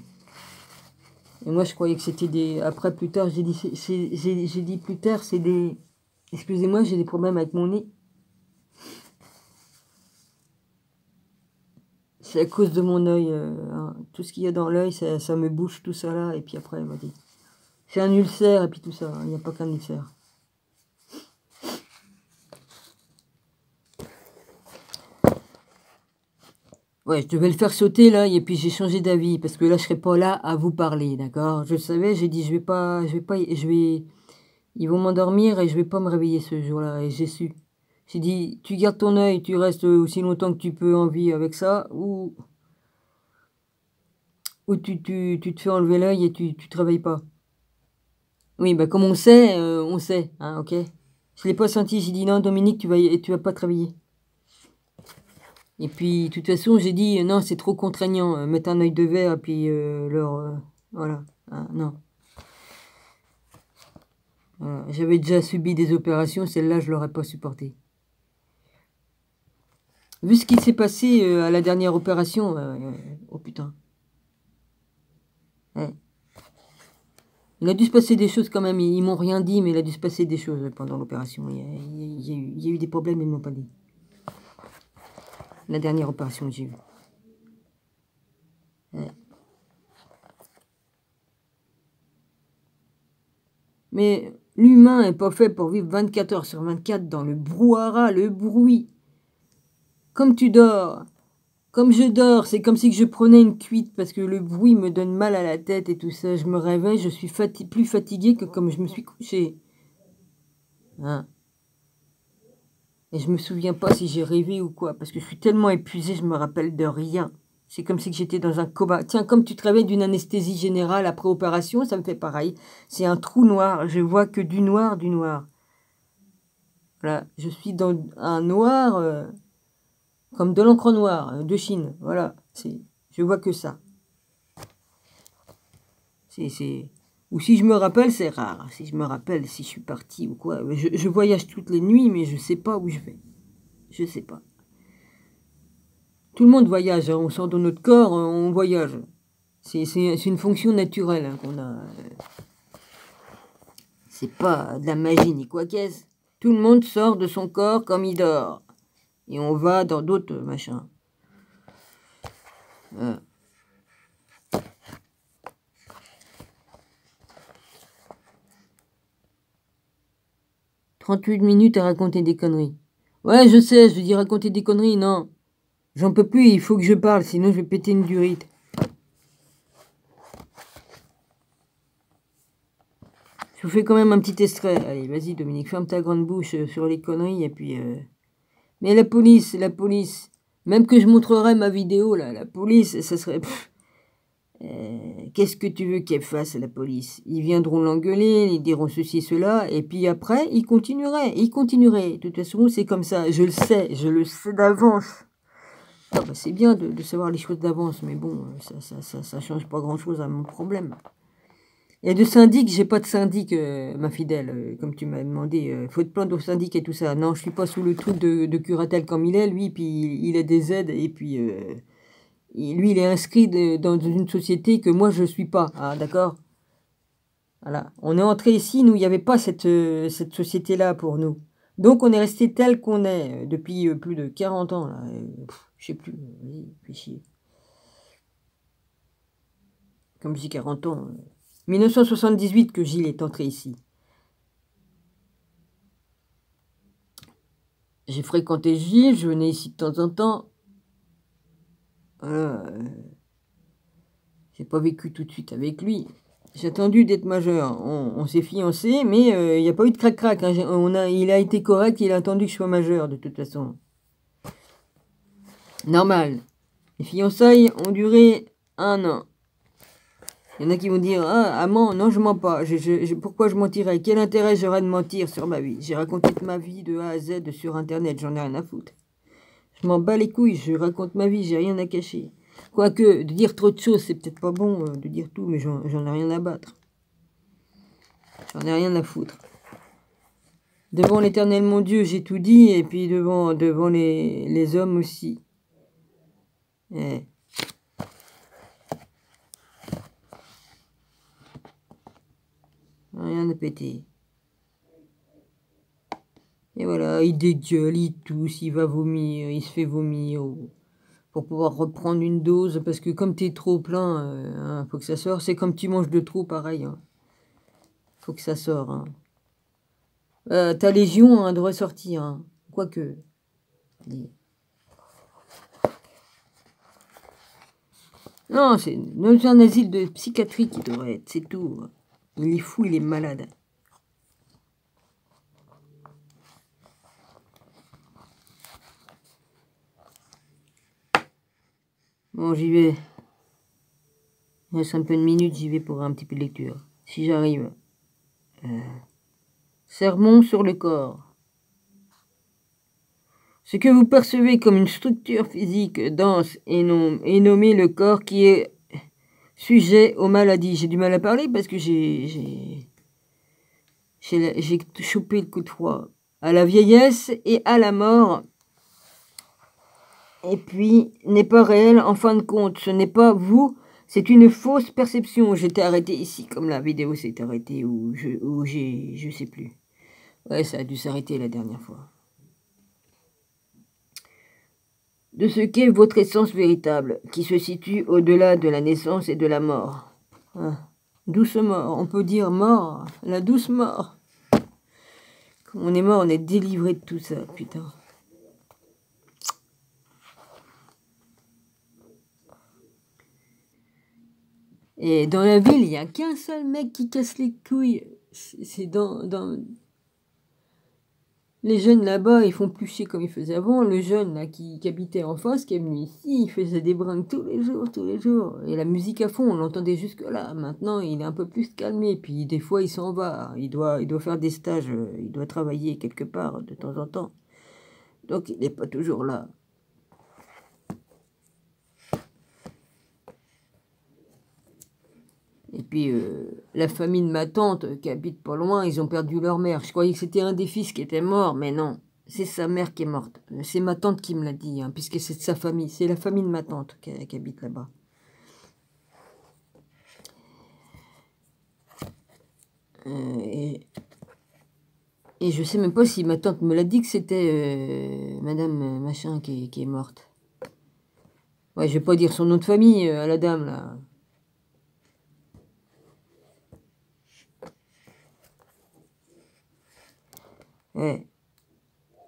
Et moi, je croyais que c'était des... Après, plus tard, j'ai dit plus tard, c'est des... Excusez-moi, j'ai des problèmes avec mon nez. C'est à cause de mon œil. Hein. Tout ce qu'il y a dans l'œil, ça me bouche, tout ça là. Et puis après, elle m'a dit... C'est un ulcère et puis tout ça. Il n'y a pas qu'un ulcère. Ouais, je devais le faire sauter là, et puis j'ai changé d'avis, parce que là, je serais pas là à vous parler, d'accord? Je le savais, j'ai dit, ils vont m'endormir et je vais pas me réveiller ce jour-là, et j'ai su. J'ai dit, tu gardes ton œil, tu restes aussi longtemps que tu peux en vie avec ça, ou tu te fais enlever l'œil et tu te réveilles pas. Oui, bah comme on sait, hein, ok? Je l'ai pas senti, j'ai dit, non, Dominique, tu vas pas te réveiller. Et puis, de toute façon, j'ai dit, non, c'est trop contraignant, mettre un œil de verre, et puis voilà, hein, non. J'avais déjà subi des opérations, celle-là, je l'aurais pas supporté. Vu ce qui s'est passé à la dernière opération, oh putain. Ouais. Il a dû se passer des choses quand même, ils m'ont rien dit, mais il a dû se passer des choses pendant l'opération. Il y a eu des problèmes, ils ne m'ont pas dit. La dernière opération que j'ai eue. Ouais. Mais l'humain n'est pas fait pour vivre 24 heures sur 24 dans le brouhaha, le bruit. Comme tu dors, comme je dors, c'est comme si je prenais une cuite parce que le bruit me donne mal à la tête et tout ça. Je me réveille, je suis plus fatiguée que comme je me suis couchée. Hein. Et je me souviens pas si j'ai rêvé ou quoi, parce que je suis tellement épuisée, je me rappelle de rien. C'est comme si j'étais dans un coma. Tiens, comme tu te réveilles d'une anesthésie générale après opération, ça me fait pareil. C'est un trou noir, je vois que du noir, du noir. Voilà, je suis dans un noir, comme de l'encre noire, de Chine. Voilà, je vois que ça. Ou si je me rappelle, c'est rare. Si je me rappelle, si je suis partie ou quoi. Je voyage toutes les nuits, mais je sais pas où je vais. Je sais pas. Tout le monde voyage, hein. On sort de notre corps, on voyage. C'est une fonction naturelle hein, qu'on a. C'est pas de la magie ni quoi qu'est-ce. Tout le monde sort de son corps comme il dort. Et on va dans d'autres machins. 38 minutes à raconter des conneries. Ouais, je sais, je dis raconter des conneries, non. J'en peux plus, il faut que je parle, sinon je vais péter une durite. Je vous fais quand même un petit extrait. Allez, vas-y Dominique, ferme ta grande bouche sur les conneries et puis... Mais la police, même que je montrerais ma vidéo, là, la police, ça serait... Qu'est-ce que tu veux qu'elle fasse, la police? Ils viendront l'engueuler, ils diront ceci, cela, et puis après, ils continueraient. De toute façon, c'est comme ça, je le sais d'avance. Ah bah c'est bien de savoir les choses d'avance, mais bon, ça change pas grand-chose à mon problème. Et de syndic, j'ai pas de syndic, ma fidèle, comme tu m'as demandé. Faut te plaindre au syndic et tout ça. Non, je suis pas sous le truc de curatelle comme il est, lui, puis il a des aides, et puis lui, il est inscrit dans une société que moi, je suis pas, hein, d'accord? Voilà. On est entré ici, nous, il n'y avait pas cette société-là pour nous. Donc, on est resté tel qu'on est depuis plus de 40 ans. Là. Je sais plus. Vas-y, fais chier. Comme je dis 40 ans. 1978 que Gilles est entré ici. J'ai fréquenté Gilles, je venais ici de temps en temps. Voilà. J'ai pas vécu tout de suite avec lui. J'ai attendu d'être majeur. On s'est fiancés, mais il n'y a pas eu de crac-crac. Hein. Il a été correct, il a attendu que je sois majeur, de toute façon. Normal. Les fiançailles ont duré 1 an. Il y en a qui vont dire, ah, amant, non, je mens pas. Pourquoi je mentirais? Quel intérêt j'aurais de mentir sur ma vie? J'ai raconté ma vie de A à Z sur Internet, j'en ai rien à foutre. Je m'en bats les couilles, je raconte ma vie, j'ai rien à cacher. Quoique, de dire trop de choses, c'est peut-être pas bon de dire tout, mais j'en ai rien à battre. J'en ai rien à foutre. Devant l'Éternel, mon Dieu, j'ai tout dit, et puis devant les hommes aussi. Eh. Rien à péter. Et voilà, il dégueule, il tousse, il va vomir, il se fait vomir. Pour pouvoir reprendre une dose, parce que comme t'es trop plein, faut que ça sorte. C'est comme tu manges de trop, pareil. Hein. Faut que ça sorte. Hein. Ta légion devrait sortir. Hein. Quoique. Non, c'est un asile de psychiatrie qui devrait être, c'est tout. Il est fou, il est malade. Bon, j'y vais. Il reste un peu de minutes, j'y vais pour un petit peu de lecture. Si j'arrive. Sermon sur le corps. Ce que vous percevez comme une structure physique dense et nommé le corps qui est sujet aux maladies. J'ai du mal à parler parce que j'ai chopé le coup de froid. À la vieillesse et à la mort. Et puis, n'est pas réel en fin de compte. Ce n'est pas vous, c'est une fausse perception. J'étais arrêté ici, comme la vidéo s'est arrêtée, je sais plus. Ouais, ça a dû s'arrêter la dernière fois. De ce qu'est votre essence véritable, qui se situe au-delà de la naissance et de la mort. Ah, douce mort, on peut dire mort, la douce mort. Quand on est mort, on est délivré de tout ça, putain. Et dans la ville, il n'y a qu'un seul mec qui casse les couilles. C'est dans... Les jeunes là-bas, ils font plus chier comme ils faisaient avant. Le jeune là, qui habitait en face, qui est venu ici, il faisait des brinques tous les jours. Et la musique à fond, on l'entendait jusque-là. Maintenant, il est un peu plus calmé. Puis des fois, il s'en va. Il doit faire des stages. Il doit travailler quelque part de temps en temps. Donc, il n'est pas toujours là. Et puis, la famille de ma tante, qui habite pas loin, ils ont perdu leur mère. Je croyais que c'était un des fils qui était mort, mais non. C'est sa mère qui est morte. C'est ma tante qui me l'a dit, hein, puisque c'est de sa famille. C'est la famille de ma tante qui habite là-bas. Et je sais même pas si ma tante me l'a dit que c'était Madame Machin qui est morte. Ouais, je vais pas dire son nom de famille à la dame, là. Ouais.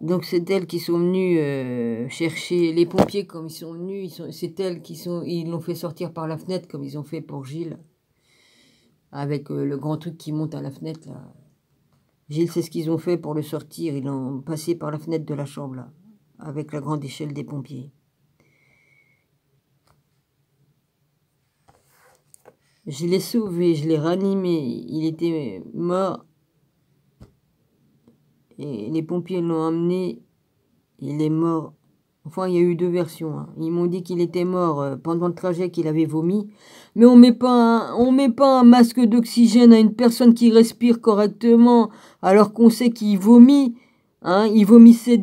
Donc c'est elles qui sont venues chercher les pompiers comme ils sont venus. C'est elles ils l'ont fait sortir par la fenêtre comme ils ont fait pour Gilles. Avec le grand truc qui monte à la fenêtre là. Gilles, c'est ce qu'ils ont fait pour le sortir. Ils l'ont passé par la fenêtre de la chambre là. Avec la grande échelle des pompiers. Je l'ai sauvé, je l'ai ranimé. Il était mort. Et les pompiers l'ont emmené. Il est mort. Enfin, il y a eu 2 versions. Hein. Ils m'ont dit qu'il était mort pendant le trajet, qu'il avait vomi. Mais on met pas un masque d'oxygène à une personne qui respire correctement, alors qu'on sait qu'il vomit. Hein. Il vomissait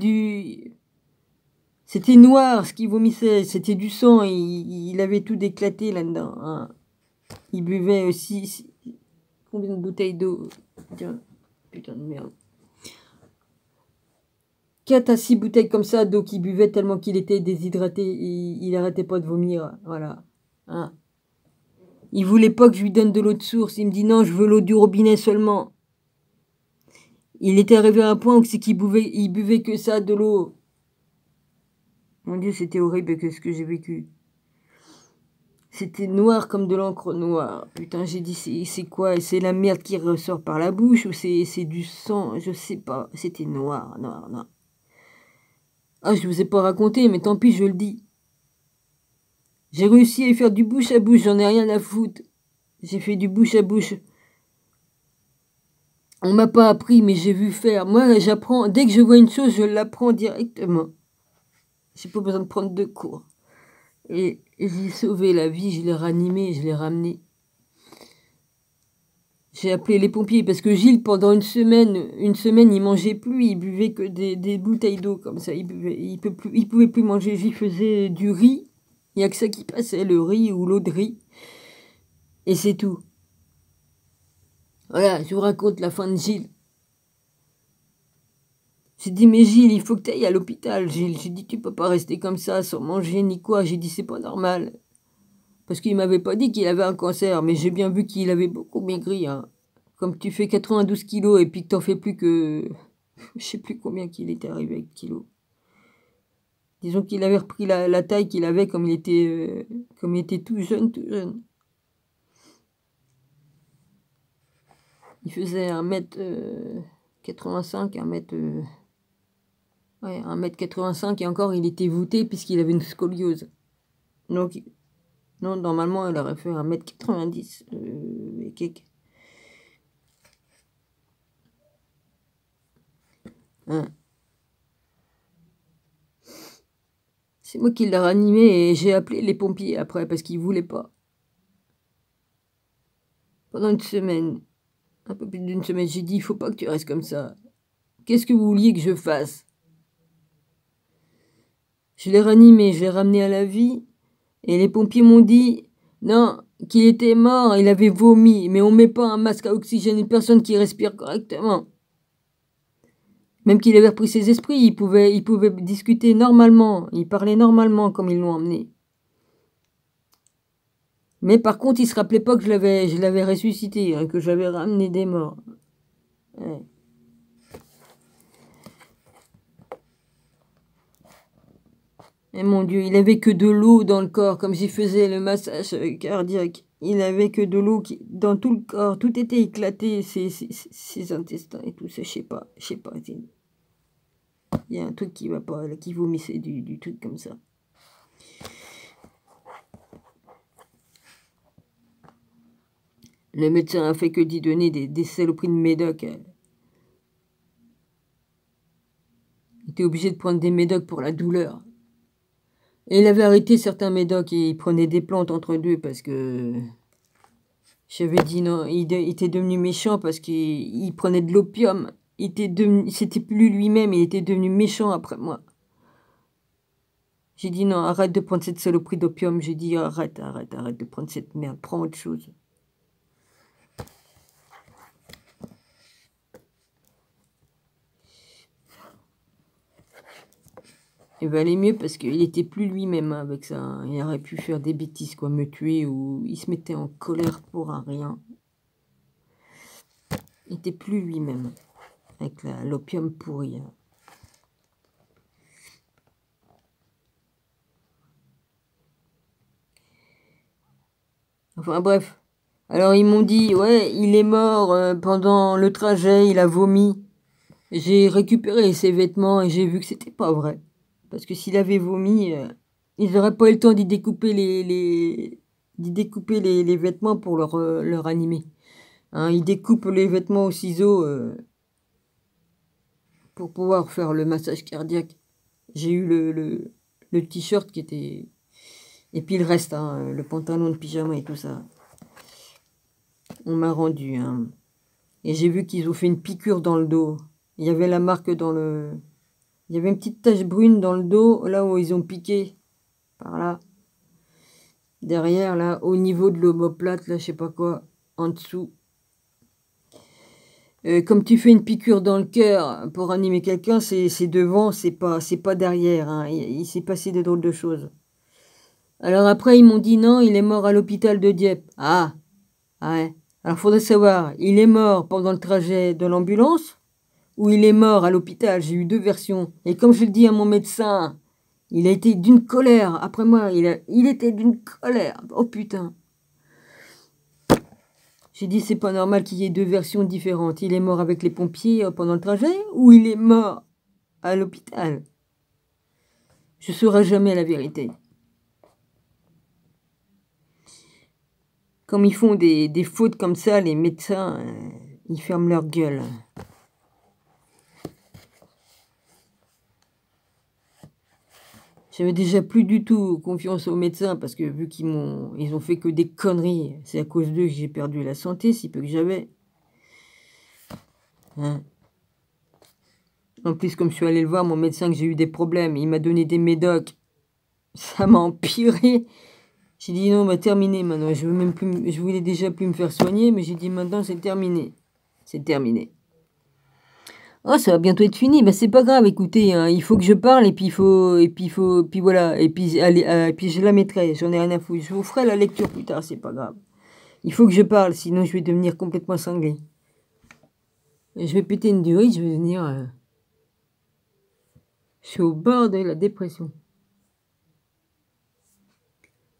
C'était noir ce qu'il vomissait, c'était du sang. Il avait tout éclaté là-dedans. Hein. Il buvait aussi... Combien de bouteilles d'eau? Tiens, putain de merde. 4 à 6 bouteilles comme ça d'eau qu'il buvait tellement qu'il était déshydraté. Il arrêtait pas de vomir. Voilà. Hein. Il voulait pas que je lui donne de l'eau de source. Il me dit non, je veux l'eau du robinet seulement. Il était arrivé à un point où c'est qu'il buvait que ça, de l'eau. Mon Dieu, c'était horrible que ce que j'ai vécu. C'était noir comme de l'encre noire. Putain, j'ai dit, c'est quoi? C'est la merde qui ressort par la bouche ou c'est du sang? Je sais pas. C'était noir, noir, noir. Ah, je vous ai pas raconté, mais tant pis, je le dis. J'ai réussi à faire du bouche à bouche, j'en ai rien à foutre. J'ai fait du bouche à bouche. On m'a pas appris, mais j'ai vu faire. Moi, j'apprends. Dès que je vois une chose, je l'apprends directement. J'ai pas besoin de prendre de cours. Et j'ai sauvé la vie, je l'ai ranimé, je l'ai ramené. J'ai appelé les pompiers parce que Gilles, pendant une semaine, il mangeait plus, il buvait que des bouteilles d'eau comme ça. Il pouvait plus manger. J'y faisais du riz. Il n'y a que ça qui passait, le riz ou l'eau de riz. Et c'est tout. Voilà, je vous raconte la fin de Gilles. J'ai dit, mais Gilles, il faut que tu ailles à l'hôpital, Gilles. J'ai dit, tu peux pas rester comme ça sans manger ni quoi. J'ai dit, c'est pas normal. Parce qu'il m'avait pas dit qu'il avait un cancer, mais j'ai bien vu qu'il avait beaucoup maigri. Hein. Comme tu fais 92 kilos et puis que t'en fais plus que... Je sais plus combien qu'il était arrivé avec kilos. Disons qu'il avait repris la taille qu'il avait comme il était tout jeune, tout jeune. Il faisait 1m85, 1m85 et encore il était voûté puisqu'il avait une scoliose. Donc, non, normalement il aurait fait 1m90 et quelques. Hein. C'est moi qui l'ai ranimé et j'ai appelé les pompiers après parce qu'ils voulaient pas. Pendant une semaine, un peu plus d'une semaine, j'ai dit, il faut pas que tu restes comme ça. Qu'est-ce que vous vouliez que je fasse? Je l'ai ranimé, je l'ai ramené à la vie. Et les pompiers m'ont dit, non, qu'il était mort, il avait vomi. Mais on met pas un masque à oxygène à une personne qui respire correctement. Même qu'il avait repris ses esprits, il pouvait discuter normalement. Il parlait normalement comme ils l'ont emmené. Mais par contre, il se rappelait pas que je l'avais ressuscité, hein, que j'avais ramené des morts. Ouais. Et mon Dieu, il avait que de l'eau dans le corps, comme j'y faisais le massage cardiaque. Il avait que de l'eau dans tout le corps, tout était éclaté, ses intestins et tout ça, je sais pas. Il y a un truc qui va pas, là, qui vomissait du truc comme ça. Le médecin a fait que d'y donner des saloperies de médoc. Il était obligé de prendre des médocs pour la douleur. Et il avait arrêté certains médocs et il prenait des plantes entre deux parce que... J'avais dit non, il était devenu méchant parce qu'il prenait de l'opium. C'était plus lui-même, il était devenu méchant après moi. J'ai dit non, arrête de prendre cette saloperie d'opium. J'ai dit arrête de prendre cette merde, prends autre chose. Il va aller mieux parce qu'il était plus lui-même avec ça. Hein. Il aurait pu faire des bêtises, quoi, me tuer ou il se mettait en colère pour un rien. Il était plus lui-même avec l'opium pourri. Hein. Enfin bref. Alors ils m'ont dit, ouais, il est mort pendant le trajet, il a vomi. J'ai récupéré ses vêtements et j'ai vu que c'était pas vrai. Parce que s'il avait vomi, ils n'auraient pas eu le temps d'y découper les vêtements pour leur animer. Hein, ils découpent les vêtements au ciseau pour pouvoir faire le massage cardiaque. J'ai eu le t-shirt qui était... Et puis le reste, hein, le pantalon de pyjama et tout ça. On m'a rendu. Hein. Et j'ai vu qu'ils ont fait une piqûre dans le dos. Il y avait la marque dans le... Il y avait une petite tache brune dans le dos, là où ils ont piqué. Par là. Derrière, là, au niveau de l'omoplate, là, je sais pas quoi. En dessous. Comme tu fais une piqûre dans le cœur pour animer quelqu'un, c'est devant, c'est pas derrière, hein. Il s'est passé de drôles de choses. Alors après, ils m'ont dit non, il est mort à l'hôpital de Dieppe. Ah, ouais. Alors faudrait savoir, il est mort pendant le trajet de l'ambulance ou il est mort à l'hôpital. J'ai eu deux versions. Et comme je le dis à mon médecin, il a été d'une colère. Après moi, il était d'une colère. Oh putain. J'ai dit, c'est pas normal qu'il y ait deux versions différentes. Il est mort avec les pompiers pendant le trajet ou il est mort à l'hôpital? Je ne saurai jamais la vérité. Comme ils font des fautes comme ça, les médecins, ils ferment leur gueule. J'avais déjà plus du tout confiance aux médecins parce que vu qu'ils ont fait que des conneries, c'est à cause d'eux que j'ai perdu la santé, si peu que j'avais. Hein. En plus, comme je suis allé le voir, mon médecin, que j'ai eu des problèmes, il m'a donné des médocs. Ça m'a empiré. J'ai dit non, bah terminé maintenant. Je veux même plus, je voulais déjà plus me faire soigner, mais j'ai dit maintenant c'est terminé. C'est terminé. Oh, ça va bientôt être fini. Bah c'est pas grave. Écoutez, hein, il faut que je parle et puis puis voilà. Et puis allez, et puis je la mettrai. J'en ai rien à foutre. Je vous ferai la lecture plus tard. C'est pas grave. Il faut que je parle, sinon je vais devenir complètement cinglé. Et je vais péter une durite. Je vais devenir. Je suis au bord de la dépression.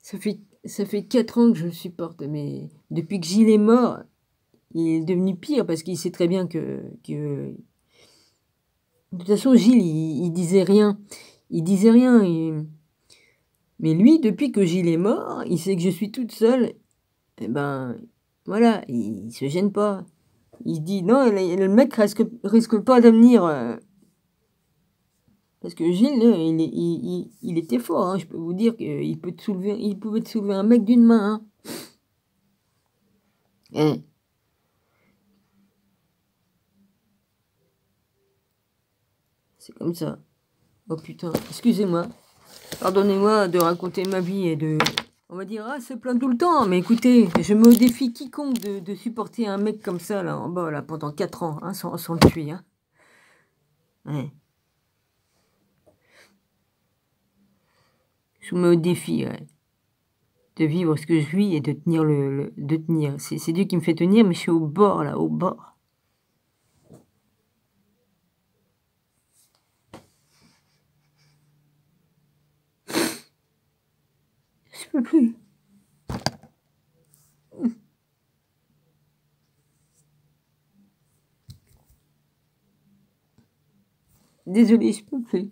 Ça fait 4 ans que je le supporte, mais depuis que Gilles est mort, il est devenu pire parce qu'il sait très bien que... De toute façon, Gilles, il disait rien. Il disait rien. Mais lui, depuis que Gilles est mort, il sait que je suis toute seule. Et ben, voilà, il se gêne pas. Il se dit, non, le mec risque pas d'avenir. Parce que Gilles, là, il était fort. Hein. Je peux vous dire qu'il pouvait te soulever un mec d'une main. Hein. C'est comme ça. Oh putain, excusez-moi. Pardonnez-moi de raconter ma vie et de... On va dire, ah, se plaint tout le temps. Mais écoutez, je me défie quiconque de supporter un mec comme ça, là, en bas, là, pendant 4 ans, hein, sans le tuer. Hein. Ouais. Je me défie, ouais, de vivre ce que je vis et de tenir de tenir. C'est Dieu qui me fait tenir, mais je suis au bord, là, au bord. Je peux plus. Désolée, je peux plus.